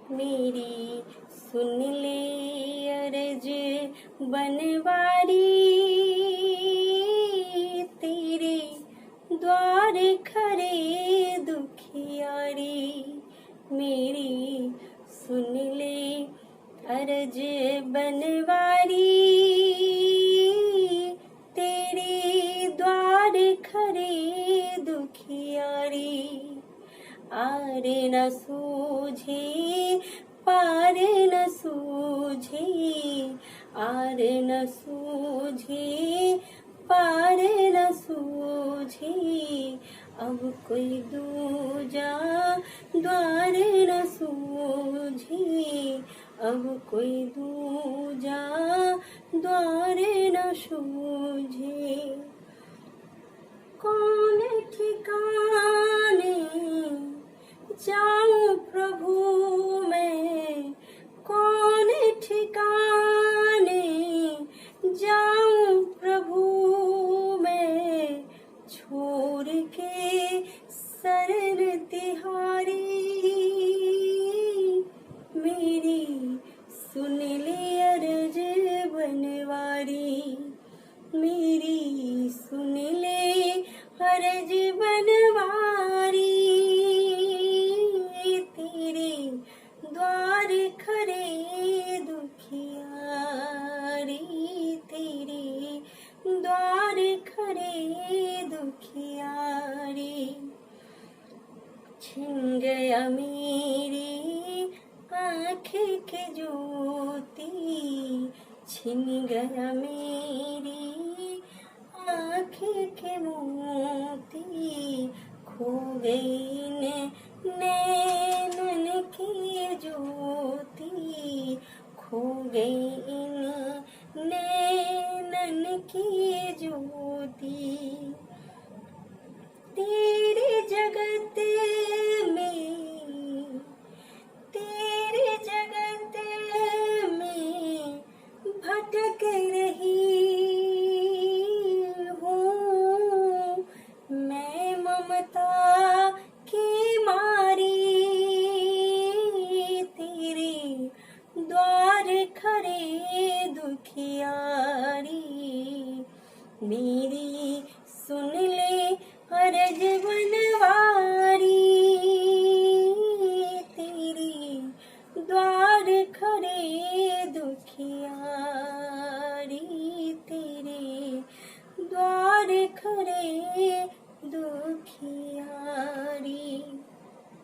मेरी सुन ले अर्ज बनवारी, तेरे द्वार खड़े दुखियारी। मेरी सुन ले अर्ज बनवारी, तेरे द्वार खड़े दुखियारी। आर न सूझे पार न सूझे, आर न सूझे पार न सूझे। अब कोई दूजा द्वार न सूझे, अब कोई दूजा द्वार न सूझे। कौन ठिकाने जाऊं प्रभु मैं, कौन ठिकाने जाऊं प्रभु मैं। छोड़ के शरण तिहारी, मेरी सुन ले अर्ज बनवारी। मेरी सुन ले अर्ज बनवारी, तेरे द्वार खड़े दुखियारी, तेरे द्वार खड़े दुखियारी। छिन गया मेरी आँखें के ज्योति, छिन गया मेरी आँखें के मोती। खो गई नैनन की ज्योति, खो गई नैनन की ज्योति। तेरे जगत में, तेरे जगत में भटक रही हूँ मैं ममता की मारी। तेरे द्वार खड़े दुखियारी, मेरी सुन ले अर्ज बनवारी। तेरे द्वार खड़े दुखियारी, तेरे द्वार खड़े दुखियारी।